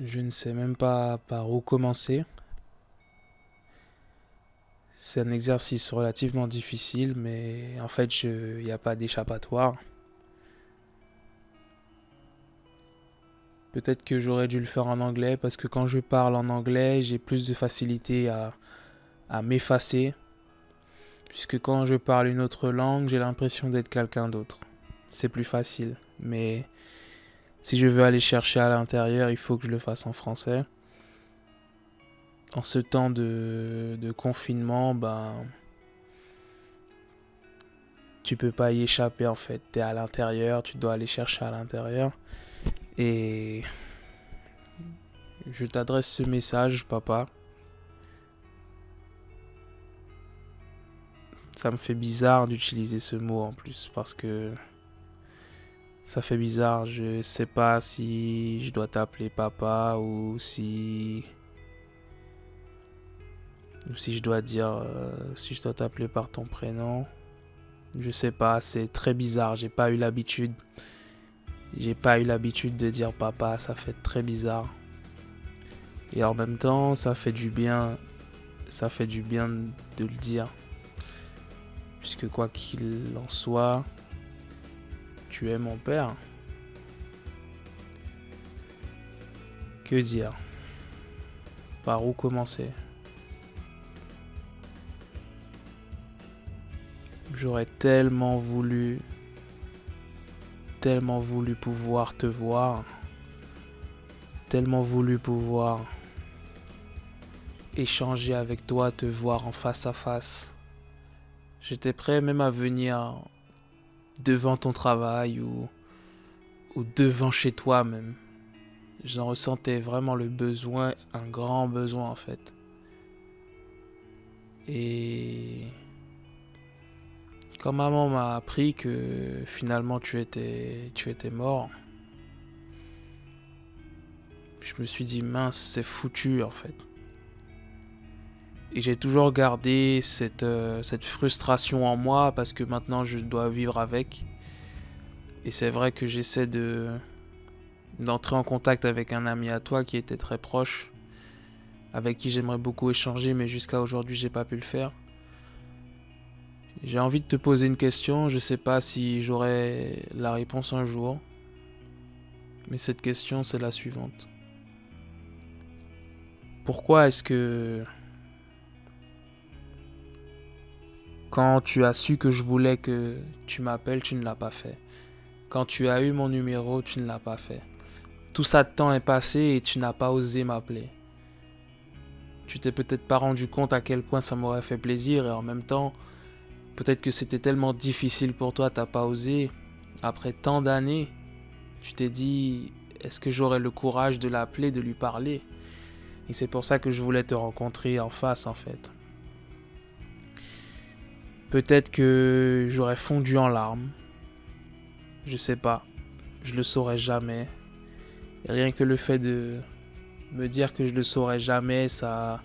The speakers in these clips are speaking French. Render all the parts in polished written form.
Je ne sais même pas par où commencer. C'est un exercice relativement difficile, mais en fait, il n'y a pas d'échappatoire. Peut-être que j'aurais dû le faire en anglais, parce que quand je parle en anglais, j'ai plus de facilité à m'effacer, puisque quand je parle une autre langue, j'ai l'impression d'être quelqu'un d'autre. C'est plus facile, mais si je veux aller chercher à l'intérieur, il faut que je le fasse en français. En ce temps de confinement, tu peux pas y échapper en fait. T'es à l'intérieur, tu dois aller chercher à l'intérieur. Et je t'adresse ce message, papa. Ça me fait bizarre d'utiliser ce mot en plus parce que ça fait bizarre. Je sais pas si je dois t'appeler papa ou si je dois dire si je dois t'appeler par ton prénom. Je sais pas, c'est très bizarre. J'ai pas eu l'habitude de dire papa, ça fait très bizarre. Et en même temps, ça fait du bien de le dire. Puisque quoi qu'il en soit, tu es mon père. Que dire? Par où commencer? J'aurais tellement voulu pouvoir te voir, tellement voulu pouvoir échanger avec toi, te voir en face à face. J'étais prêt même à venir devant ton travail ou devant chez toi même. J'en ressentais vraiment le besoin, un grand besoin en fait. Et quand maman m'a appris que finalement tu étais mort, je me suis dit mince, c'est foutu en fait. Et j'ai toujours gardé cette frustration en moi parce que maintenant je dois vivre avec. Et c'est vrai que d'entrer en contact avec un ami à toi qui était très proche, avec qui j'aimerais beaucoup échanger, mais jusqu'à aujourd'hui j'ai pas pu le faire. J'ai envie de te poser une question, je sais pas si j'aurai la réponse un jour, mais cette question c'est la suivante. Pourquoi est-ce que quand tu as su que je voulais que tu m'appelles, tu ne l'as pas fait? Quand tu as eu mon numéro, tu ne l'as pas fait. Tout ça de temps est passé et tu n'as pas osé m'appeler. Tu t'es peut-être pas rendu compte à quel point ça m'aurait fait plaisir et en même temps, peut-être que c'était tellement difficile pour toi, t'as pas osé. Après tant d'années, tu t'es dit, est-ce que j'aurais le courage de l'appeler, de lui parler? Et c'est pour ça que je voulais te rencontrer en face en fait. Peut-être que j'aurais fondu en larmes. Je sais pas. Je le saurais jamais. Et rien que le fait de me dire que je le saurais jamais, ça,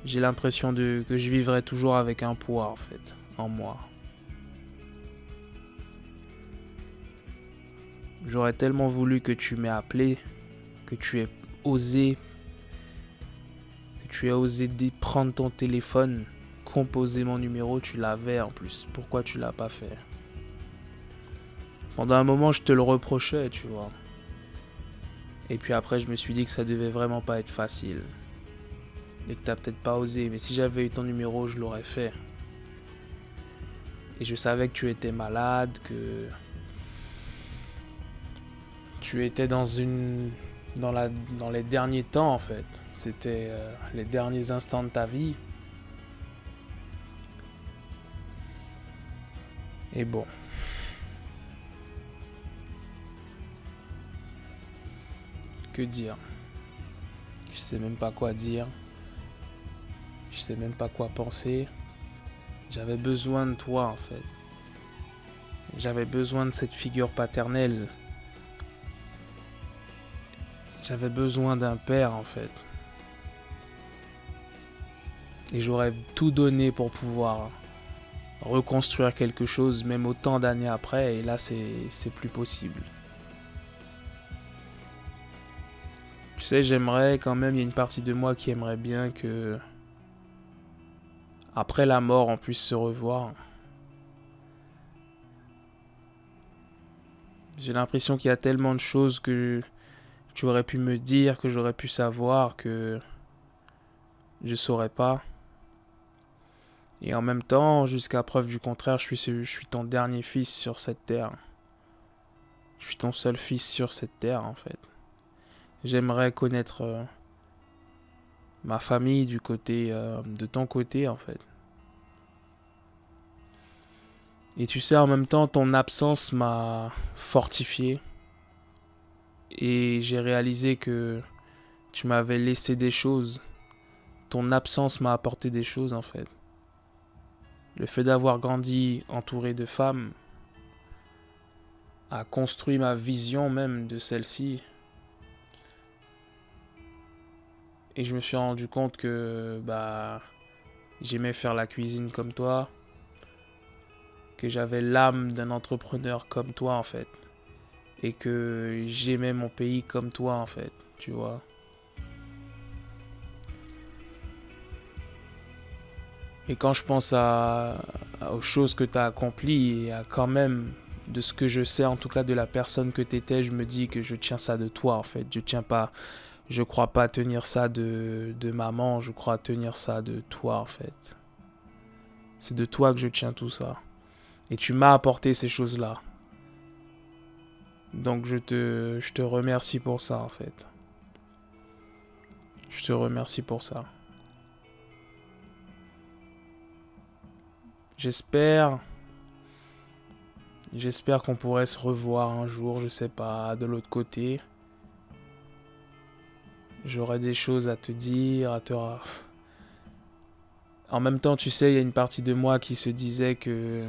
j'ai l'impression que je vivrais toujours avec un poids en fait, en moi. J'aurais tellement voulu que tu m'aies appelé, que tu aies osé, prendre ton téléphone, composer mon numéro, tu l'avais en plus. Pourquoi tu l'as pas fait? Pendant un moment, je te le reprochais, tu vois. Et puis après, je me suis dit que ça devait vraiment pas être facile. Et que t'as peut-être pas osé. Mais si j'avais eu ton numéro, je l'aurais fait. Et je savais que tu étais malade, que tu étais dans les derniers temps en fait. C'était les derniers instants de ta vie. Et bon, que dire? Je sais même pas quoi dire. Je sais même pas quoi penser. J'avais besoin de toi en fait. J'avais besoin de cette figure paternelle. J'avais besoin d'un père en fait. Et j'aurais tout donné pour pouvoir reconstruire quelque chose, même autant d'années après. Et là, c'est plus possible. Tu sais, j'aimerais quand même, il y a une partie de moi qui aimerait bien que, après la mort, on puisse se revoir. J'ai l'impression qu'il y a tellement de choses que tu aurais pu me dire, que j'aurais pu savoir, que je saurais pas. Et en même temps, jusqu'à preuve du contraire, je suis ton dernier fils sur cette terre. Je suis ton seul fils sur cette terre, en fait. J'aimerais connaître ma famille du côté de ton côté, en fait. Et tu sais, en même temps, ton absence m'a fortifié. Et j'ai réalisé que tu m'avais laissé des choses. Ton absence m'a apporté des choses, en fait. Le fait d'avoir grandi entouré de femmes a construit ma vision même de celle-ci. Et je me suis rendu compte que j'aimais faire la cuisine comme toi, que j'avais l'âme d'un entrepreneur comme toi en fait, et que j'aimais mon pays comme toi en fait, tu vois. Et quand je pense aux choses que tu as accomplies et à quand même de ce que je sais en tout cas de la personne que tu étais, je me dis que je tiens ça de toi en fait. Je crois pas tenir ça de maman, je crois tenir ça de toi en fait. C'est de toi que je tiens tout ça. Et tu m'as apporté ces choses-là. Donc je te remercie pour ça en fait. Je te remercie pour ça. J'espère J'espère qu'on pourrait se revoir un jour, je sais pas, de l'autre côté. J'aurais des choses à te dire, En même temps, tu sais, il y a une partie de moi qui se disait que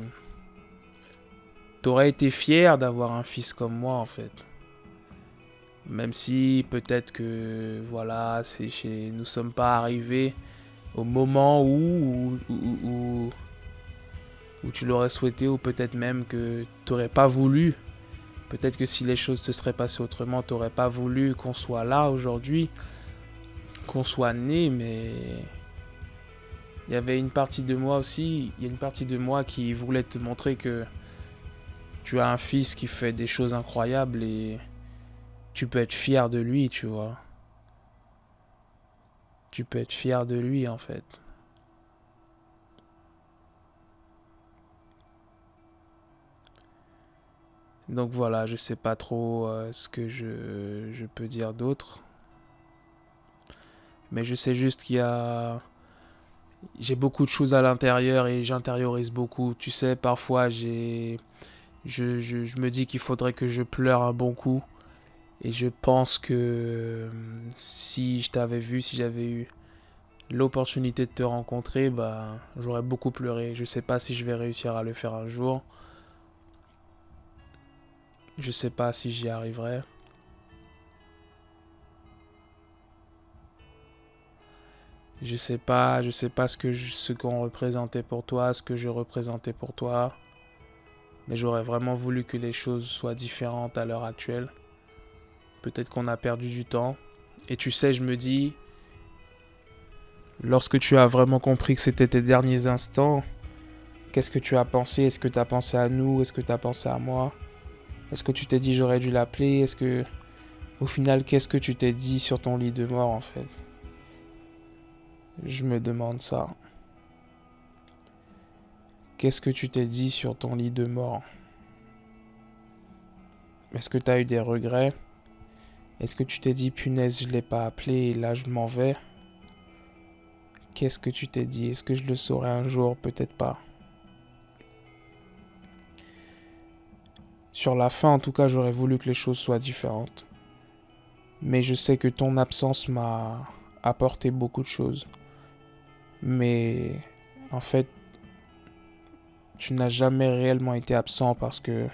t'aurais été fier d'avoir un fils comme moi, en fait. Même si peut-être que, voilà, nous sommes pas arrivés au moment où tu l'aurais souhaité, ou peut-être même que t'aurais pas voulu. Peut-être que si les choses se seraient passées autrement, t'aurais pas voulu qu'on soit là aujourd'hui, qu'on soit né, mais il y avait une partie de moi aussi, il y a une partie de moi qui voulait te montrer que tu as un fils qui fait des choses incroyables et tu peux être fier de lui, tu vois. Tu peux être fier de lui en fait. Donc voilà, je sais pas trop ce que je peux dire d'autre. Mais je sais juste j'ai beaucoup de choses à l'intérieur et j'intériorise beaucoup. Tu sais, parfois je me dis qu'il faudrait que je pleure un bon coup. Et je pense que si je t'avais vu, si j'avais eu l'opportunité de te rencontrer, j'aurais beaucoup pleuré. Je sais pas si je vais réussir à le faire un jour. Je sais pas si j'y arriverai. Je sais pas ce qu'on représentait pour toi, ce que je représentais pour toi. Mais j'aurais vraiment voulu que les choses soient différentes à l'heure actuelle. Peut-être qu'on a perdu du temps. Et tu sais, je me dis, lorsque tu as vraiment compris que c'était tes derniers instants, qu'est-ce que tu as pensé? Est-ce que tu as pensé à nous? Est-ce que tu as pensé à moi? Est-ce que tu t'es dit j'aurais dû l'appeler? Au final, qu'est-ce que tu t'es dit sur ton lit de mort en fait? Je me demande ça. Qu'est-ce que tu t'es dit sur ton lit de mort? Est-ce que tu as eu des regrets? Est-ce que tu t'es dit punaise, je l'ai pas appelé et là je m'en vais? Qu'est-ce que tu t'es dit? Est-ce que je le saurai un jour? Peut-être pas. Sur la fin, en tout cas, j'aurais voulu que les choses soient différentes. Mais je sais que ton absence m'a apporté beaucoup de choses. Mais en fait, tu n'as jamais réellement été absent parce que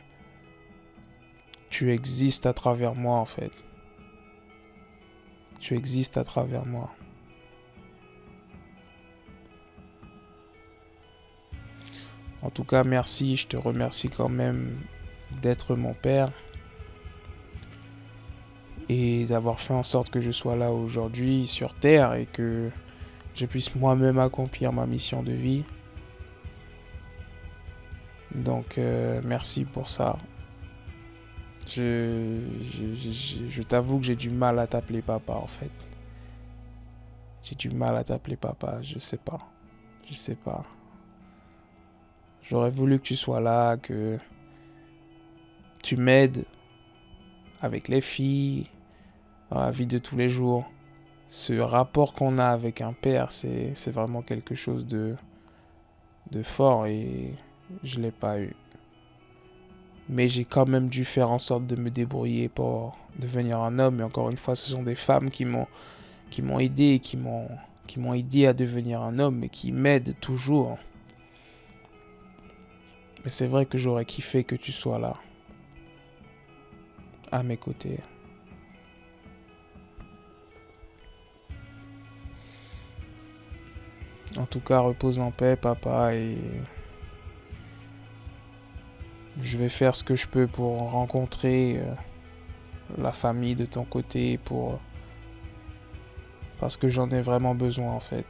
tu existes à travers moi en fait. Tu existes à travers moi. En tout cas, merci, je te remercie quand même d'être mon père. et d'avoir fait en sorte que je sois là aujourd'hui sur Terre et que je puisse moi-même accomplir ma mission de vie. Donc merci pour ça. Je t'avoue que j'ai du mal à t'appeler papa en fait. J'ai du mal à t'appeler papa, je sais pas. Je sais pas. J'aurais voulu que tu sois là, que tu m'aides avec les filles, dans la vie de tous les jours. Ce rapport qu'on a avec un père, c'est vraiment quelque chose de fort et je l'ai pas eu. Mais j'ai quand même dû faire en sorte de me débrouiller pour devenir un homme. Et encore une fois, ce sont des femmes qui m'ont aidé, qui m'ont aidé à devenir un homme et qui m'aident toujours. Mais c'est vrai que j'aurais kiffé que tu sois là, à mes côtés. En tout cas, repose en paix, papa, et je vais faire ce que je peux pour rencontrer la famille de ton côté, parce que j'en ai vraiment besoin en fait.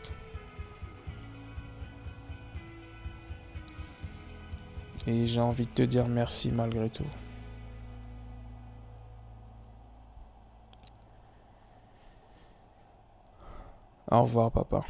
Et j'ai envie de te dire merci malgré tout. Au revoir, papa.